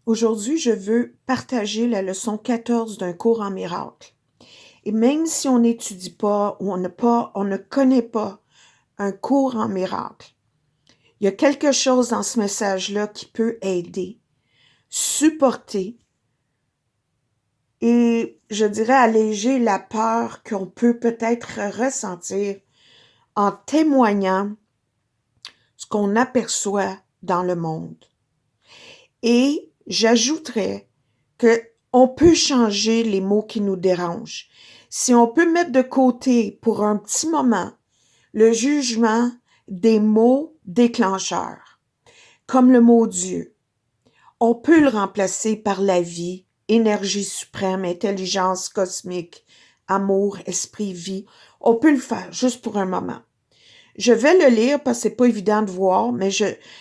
Aujourd'hui, je veux partager la leçon 14 d'un cours en miracle. Et même si on n'étudie pas ou on ne connaît pas un cours en miracle, il y a quelque chose dans ce message-là qui peut aider, supporter et, je dirais, alléger la peur qu'on peut peut-être ressentir en témoignant ce qu'on aperçoit dans le monde. Et j'ajouterais que on peut changer les mots qui nous dérangent. Si on peut mettre de côté pour un petit moment le jugement des mots déclencheurs, comme le mot Dieu, on peut le remplacer par la vie, énergie suprême, intelligence cosmique, amour, esprit, vie. On peut le faire juste pour un moment. Je vais le lire parce que c'est pas évident de voir, mais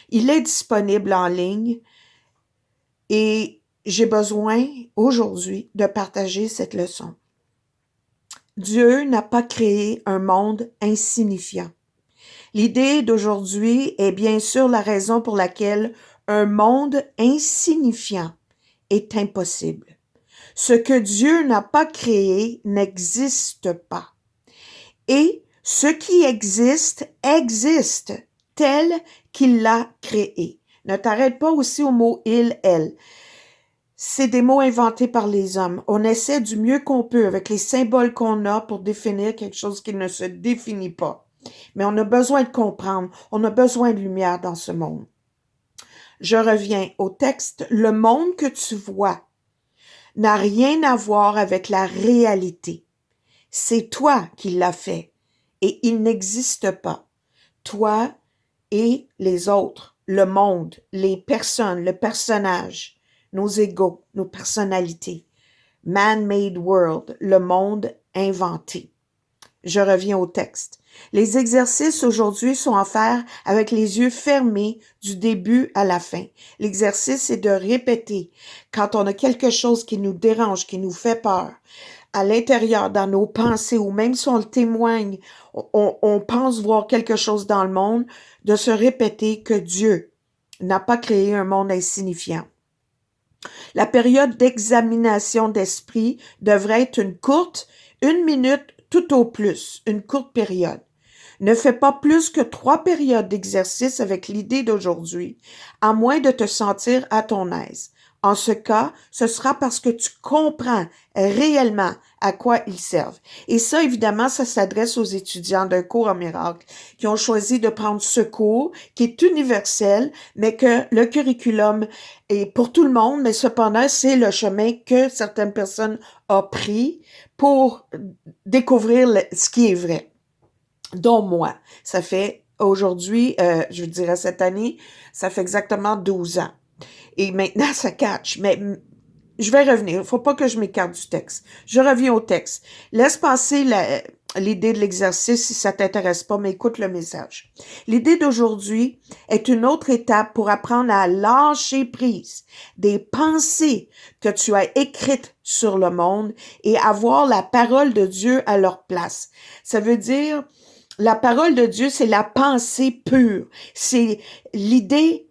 il est disponible en ligne et j'ai besoin aujourd'hui de partager cette leçon. Dieu n'a pas créé un monde insignifiant. L'idée d'aujourd'hui est bien sûr la raison pour laquelle un monde insignifiant est impossible. Ce que Dieu n'a pas créé n'existe pas. Et ce qui existe, existe tel qu'il l'a créé. Ne t'arrête pas aussi au mot il, elle. C'est des mots inventés par les hommes. On essaie du mieux qu'on peut avec les symboles qu'on a pour définir quelque chose qui ne se définit pas. Mais on a besoin de comprendre, on a besoin de lumière dans ce monde. Je reviens au texte. Le monde que tu vois n'a rien à voir avec la réalité. C'est toi qui l'as fait et il n'existe pas. Toi et les autres, le monde, les personnes, le personnage, nos égos, nos personnalités. Man-made world, le monde inventé. Je reviens au texte. Les exercices aujourd'hui sont à faire avec les yeux fermés du début à la fin. L'exercice est de répéter quand on a quelque chose qui nous dérange, qui nous fait peur, à l'intérieur, dans nos pensées, ou même si on le témoigne, on pense voir quelque chose dans le monde, de se répéter que Dieu n'a pas créé un monde insignifiant. La période d'examination d'esprit devrait être une courte, 1 minute tout au plus, une courte période. Ne fais pas plus que 3 périodes d'exercice avec l'idée d'aujourd'hui, à moins de te sentir à ton aise. En ce cas, ce sera parce que tu comprends réellement à quoi ils servent. Et ça, évidemment, ça s'adresse aux étudiants d'un cours en miracle qui ont choisi de prendre ce cours qui est universel, mais que le curriculum est pour tout le monde, mais cependant, c'est le chemin que certaines personnes ont pris pour découvrir ce qui est vrai. Dont moi. Ça fait aujourd'hui, je dirais cette année, ça fait exactement 12 ans. Et maintenant, ça catch. Mais je vais revenir. Il faut pas que je m'écarte du texte. Je reviens au texte. Laisse passer l'idée de l'exercice si ça t'intéresse pas, mais écoute le message. L'idée d'aujourd'hui est une autre étape pour apprendre à lâcher prise des pensées que tu as écrites sur le monde et avoir la parole de Dieu à leur place. Ça veut dire, la parole de Dieu, c'est la pensée pure. C'est l'idée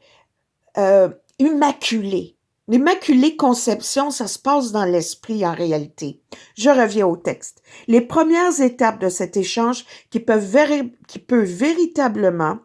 immaculée. L'immaculée conception, ça se passe dans l'esprit en réalité. Je reviens au texte. Les premières étapes de cet échange qui peut véritablement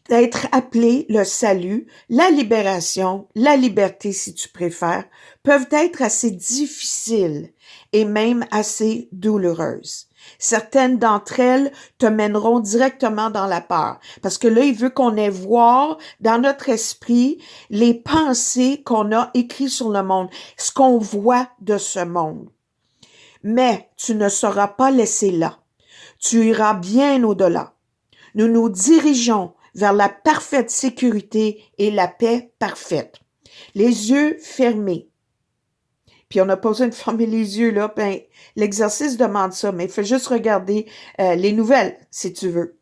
être appelées le salut, la libération, la liberté si tu préfères, peuvent être assez difficiles et même assez douloureuses. Certaines d'entre elles te mèneront directement dans la peur. Parce que là, il veut qu'on ait voir dans notre esprit les pensées qu'on a écrites sur le monde, ce qu'on voit de ce monde. Mais tu ne seras pas laissé là. Tu iras bien au-delà. Nous nous dirigeons vers la parfaite sécurité et la paix parfaite. Les yeux fermés. Puis on n'a pas besoin de fermer les yeux, là. Ben, l'exercice demande ça, mais il faut juste regarder les nouvelles, si tu veux.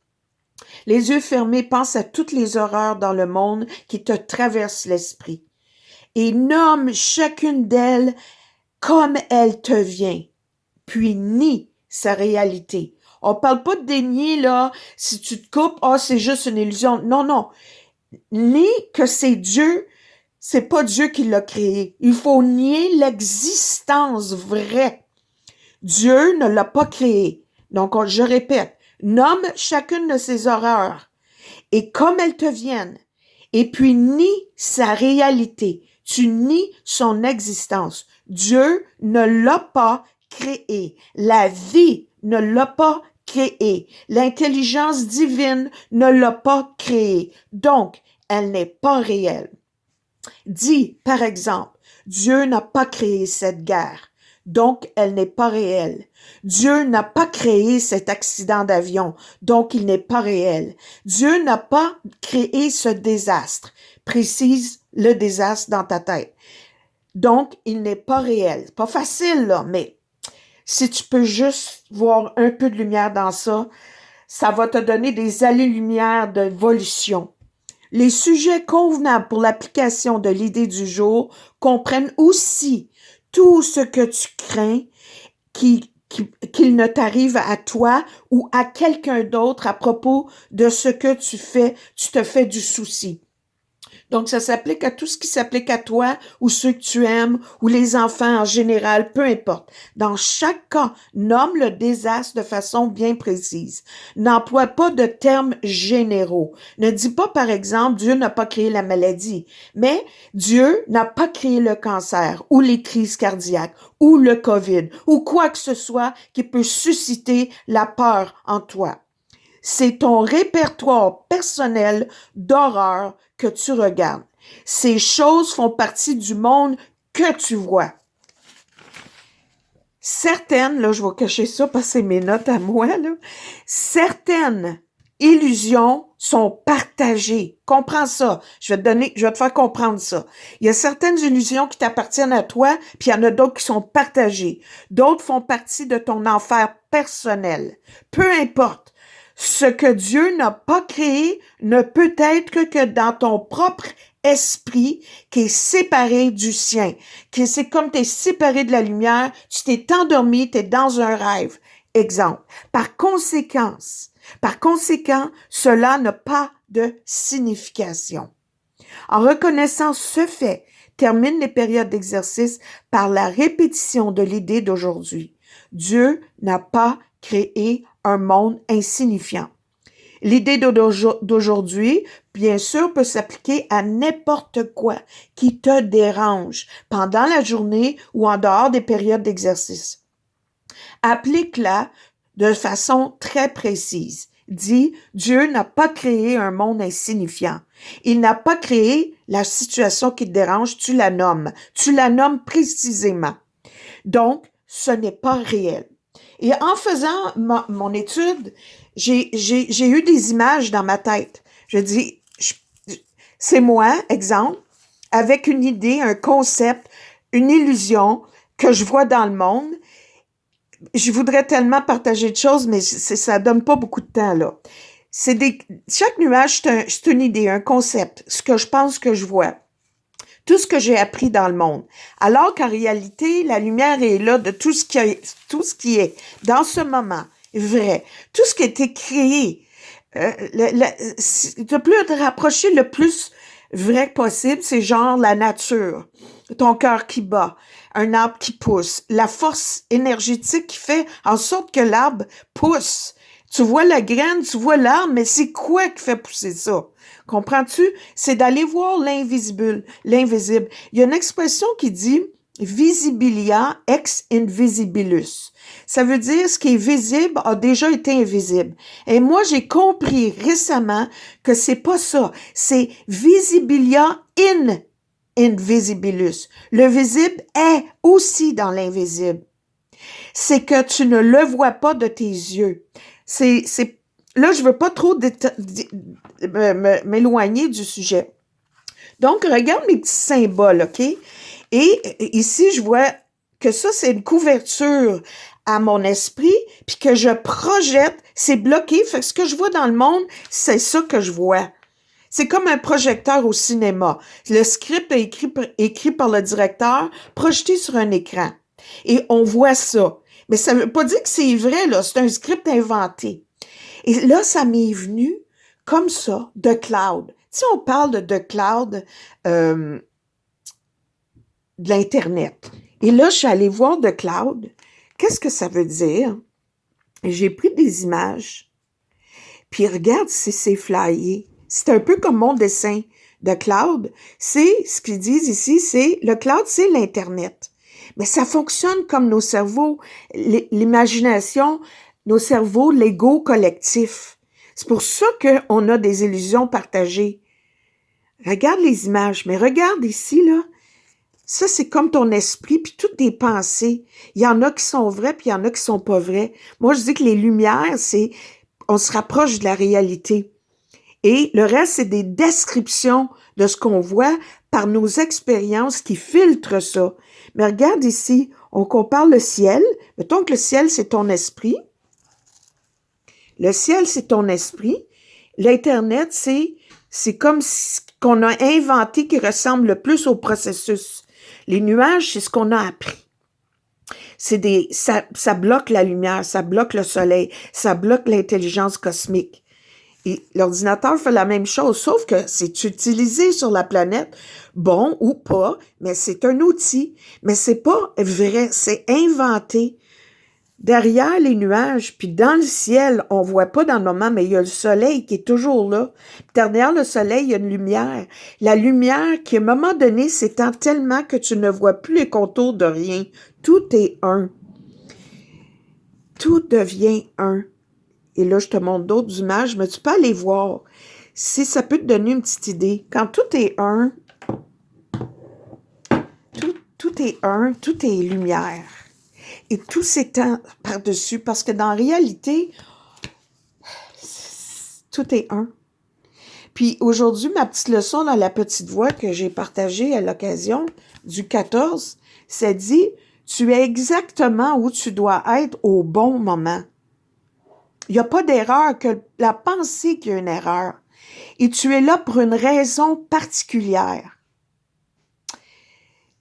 Les yeux fermés, pense à toutes les horreurs dans le monde qui te traversent l'esprit. Et nomme chacune d'elles comme elle te vient, puis nie sa réalité. On parle pas de dénier, là, si tu te coupes, c'est juste une illusion. Non, non. Nie que c'est Dieu. c'est pas Dieu qui l'a créé. Il faut nier l'existence vraie. Dieu ne l'a pas créé. Donc, je répète, nomme chacune de ces horreurs et comme elles te viennent, et puis nie sa réalité. Tu nies son existence. Dieu ne l'a pas créé. La vie ne l'a pas créé. L'intelligence divine ne l'a pas créée. Donc, elle n'est pas réelle. Dis, par exemple, Dieu n'a pas créé cette guerre. Donc, elle n'est pas réelle. Dieu n'a pas créé cet accident d'avion, donc il n'est pas réel. Dieu n'a pas créé ce désastre. Précise le désastre dans ta tête. Donc, il n'est pas réel. C'est pas facile, là, mais si tu peux juste voir un peu de lumière dans ça, ça va te donner des allées-lumière d'évolution. Les sujets convenables pour l'application de l'idée du jour comprennent aussi tout ce que tu crains qu'il ne t'arrive à toi ou à quelqu'un d'autre à propos de ce que tu fais, tu te fais du souci. Donc, ça s'applique à tout ce qui s'applique à toi ou ceux que tu aimes ou les enfants en général, peu importe. Dans chaque cas, nomme le désastre de façon bien précise. N'emploie pas de termes généraux. Ne dis pas, par exemple, Dieu n'a pas créé la maladie, mais Dieu n'a pas créé le cancer ou les crises cardiaques ou le COVID ou quoi que ce soit qui peut susciter la peur en toi. C'est ton répertoire personnel d'horreur que tu regardes. Ces choses font partie du monde que tu vois. Certaines, là, je vais cacher ça parce que c'est mes notes à moi, là. Certaines illusions sont partagées. Comprends ça. Je vais te faire comprendre ça. Il y a certaines illusions qui t'appartiennent à toi, puis il y en a d'autres qui sont partagées. D'autres font partie de ton enfer personnel. Peu importe. Ce que Dieu n'a pas créé ne peut être que dans ton propre esprit qui est séparé du sien. C'est comme tu es séparé de la lumière, tu t'es endormi, tu es dans un rêve. Exemple. Par conséquent, cela n'a pas de signification. En reconnaissant ce fait, termine les périodes d'exercice par la répétition de l'idée d'aujourd'hui. Dieu n'a pas créé un monde insignifiant. L'idée d'aujourd'hui, bien sûr, peut s'appliquer à n'importe quoi qui te dérange pendant la journée ou en dehors des périodes d'exercice. Applique-la de façon très précise. Dis, Dieu n'a pas créé un monde insignifiant. Il n'a pas créé la situation qui te dérange, tu la nommes. Tu la nommes précisément. Donc, ce n'est pas réel. Et en faisant mon étude, j'ai eu des images dans ma tête. Je dis, c'est moi, exemple, avec une idée, un concept, une illusion que je vois dans le monde. Je voudrais tellement partager de choses, mais ça donne pas beaucoup de temps, là. Chaque nuage, c'est une idée, un concept, ce que je pense que je vois. Tout ce que j'ai appris dans le monde. Alors qu'en réalité, la lumière est là de tout ce qui est dans ce moment vrai. Tout ce qui a été créé. De plus te rapprocher le plus vrai possible, c'est genre la nature. Ton cœur qui bat, un arbre qui pousse, la force énergétique qui fait en sorte que l'arbre pousse. Tu vois la graine, tu vois l'arbre, mais c'est quoi qui fait pousser ça? Comprends-tu? C'est d'aller voir l'invisible. L'invisible. Il y a une expression qui dit visibilia ex invisibilus. Ça veut dire ce qui est visible a déjà été invisible. Et moi, j'ai compris récemment que c'est pas ça. C'est visibilia in invisibilus. Le visible est aussi dans l'invisible. C'est que tu ne le vois pas de tes yeux. Là, je veux pas trop m'éloigner du sujet. Donc, regarde mes petits symboles, OK? Et ici, je vois que ça, c'est une couverture à mon esprit, puis que je projette, c'est bloqué. Fait que ce que je vois dans le monde, c'est ça que je vois. C'est comme un projecteur au cinéma. Le script est écrit par le directeur, projeté sur un écran. Et on voit ça. Mais ça veut pas dire que c'est vrai, là. C'est un script inventé. Et là, ça m'est venu comme ça, de cloud. Si on parle de cloud, de l'Internet. Et là, je suis allée voir The Cloud. Qu'est-ce que ça veut dire? J'ai pris des images, puis regarde si c'est flyé. C'est un peu comme mon dessin de cloud. C'est, ce qu'ils disent ici, c'est, le cloud, c'est l'Internet. Mais ça fonctionne comme nos cerveaux, l'imagination, nos cerveaux, l'ego collectif. C'est pour ça qu'on a des illusions partagées. Regarde les images, mais regarde ici, là. Ça, c'est comme ton esprit, puis toutes tes pensées. Il y en a qui sont vraies, puis il y en a qui sont pas vraies. Moi, je dis que les lumières, c'est, on se rapproche de la réalité. Et le reste, c'est des descriptions de ce qu'on voit par nos expériences qui filtrent ça. Mais regarde ici, on compare le ciel. Mettons que le ciel, c'est ton esprit. Le ciel, c'est ton esprit. L'Internet, c'est comme ce qu'on a inventé qui ressemble le plus au processus. Les nuages, c'est ce qu'on a appris. Ça bloque la lumière, ça bloque le soleil, ça bloque l'intelligence cosmique. Et l'ordinateur fait la même chose, sauf que c'est utilisé sur la planète, bon ou pas, mais c'est un outil. Mais c'est pas vrai, c'est inventé. Derrière les nuages, puis dans le ciel, on voit pas dans le moment, mais il y a le soleil qui est toujours là. Puis derrière le soleil, il y a une lumière. La lumière qui, à un moment donné, s'étend tellement que tu ne vois plus les contours de rien. Tout est un. Tout devient un. Et là, je te montre d'autres images, mais tu peux aller voir. Si ça peut te donner une petite idée. Quand tout est un, tout est un, tout est lumière. Et tout s'étend par-dessus, parce que dans la réalité, tout est un. Puis aujourd'hui, ma petite leçon dans la petite voix que j'ai partagée à l'occasion du 14, ça dit, tu es exactement où tu dois être au bon moment. Il n'y a pas d'erreur, que la pensée qu'il y a une erreur. Et tu es là pour une raison particulière.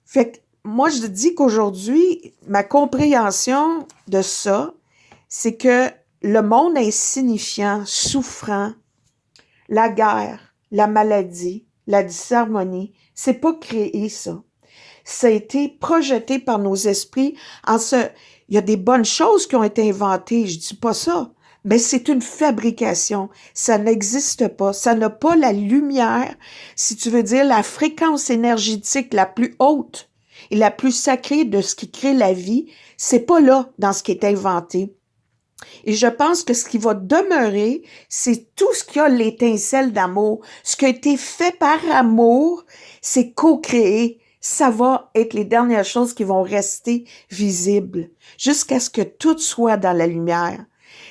Fait que moi, je dis qu'aujourd'hui, ma compréhension de ça, c'est que le monde insignifiant, souffrant, la guerre, la maladie, la disharmonie, c'est pas créé ça. Ça a été projeté par nos esprits il y a des bonnes choses qui ont été inventées, je dis pas ça, mais c'est une fabrication. Ça n'existe pas. Ça n'a pas la lumière, si tu veux dire, la fréquence énergétique la plus haute et la plus sacrée de ce qui crée la vie. C'est pas là dans ce qui est inventé. Et je pense que ce qui va demeurer, c'est tout ce qui a l'étincelle d'amour. Ce qui a été fait par amour, c'est co-créé. Ça va être les dernières choses qui vont rester visibles jusqu'à ce que tout soit dans la lumière.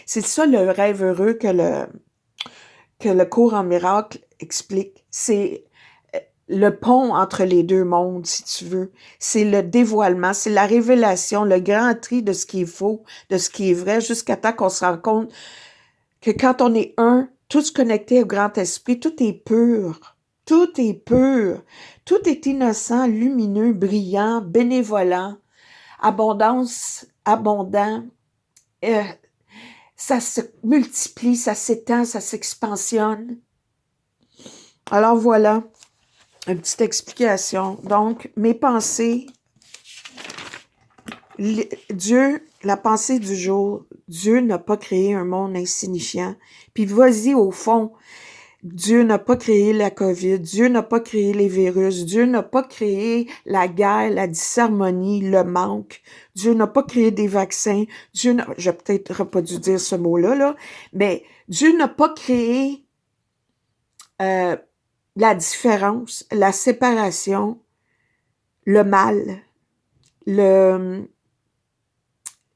C'est ça le rêve heureux que le cours en miracle explique. C'est le pont entre les deux mondes, si tu veux. C'est le dévoilement, c'est la révélation, le grand tri de ce qui est faux, de ce qui est vrai, jusqu'à temps qu'on se rende compte que quand on est un, tous connectés au grand esprit, tout est pur. Tout est pur. Tout est innocent, lumineux, brillant, bénévolent, abondance, abondant. Ça se multiplie, ça s'étend, ça s'expansionne. Alors voilà. Une petite explication. Donc, mes pensées, Dieu, la pensée du jour, Dieu n'a pas créé un monde insignifiant. Puis vas-y au fond, Dieu n'a pas créé la COVID, Dieu n'a pas créé les virus, Dieu n'a pas créé la guerre, la disharmonie, le manque, Dieu n'a pas créé des vaccins, j'ai peut-être pas dû dire ce mot-là, là, mais Dieu n'a pas créé la différence, la séparation, le mal,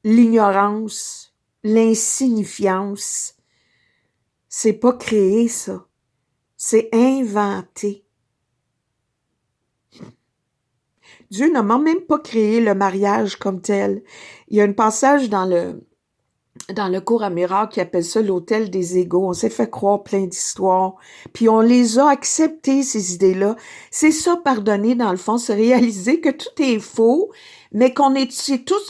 l'ignorance, l'insignifiance. C'est pas créé, ça. C'est inventé. Dieu n'a même pas créé le mariage comme tel. Il y a un passage dans dans le cours à miracle, qui appelle ça l'hôtel des égaux. On s'est fait croire plein d'histoires, puis on les a acceptées, ces idées-là. C'est ça, pardonner, dans le fond, c'est réaliser que tout est faux, mais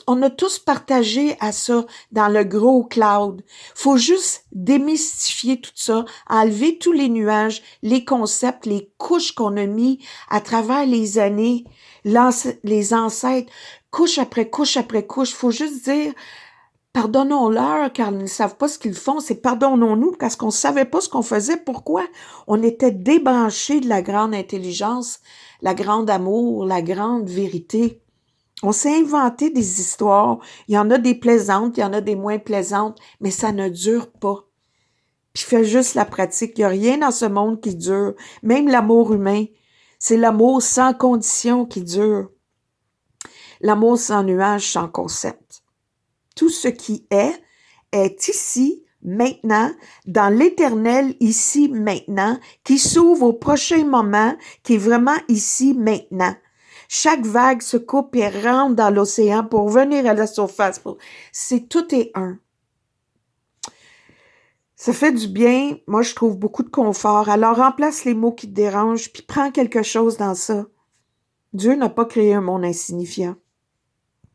on a tous partagé à ça dans le gros cloud. Faut juste démystifier tout ça, enlever tous les nuages, les concepts, les couches qu'on a mis à travers les années, les ancêtres, couche après couche après couche. Faut juste dire, pardonnons-leur, car ils ne savent pas ce qu'ils font. C'est pardonnons-nous, parce qu'on ne savait pas ce qu'on faisait. Pourquoi? On était débranchés de la grande intelligence, la grande amour, la grande vérité. On s'est inventé des histoires. Il y en a des plaisantes, il y en a des moins plaisantes, mais ça ne dure pas. Puis fais juste la pratique. Il n'y a rien dans ce monde qui dure. Même l'amour humain. C'est l'amour sans condition qui dure. L'amour sans nuage, sans concept. Tout ce qui est ici, maintenant, dans l'éternel ici, maintenant, qui s'ouvre au prochain moment, qui est vraiment ici, maintenant. Chaque vague se coupe et rentre dans l'océan pour venir à la surface. Tout est un. Ça fait du bien. Moi, je trouve beaucoup de confort. Alors, remplace les mots qui te dérangent, puis prends quelque chose dans ça. Dieu n'a pas créé un monde insignifiant.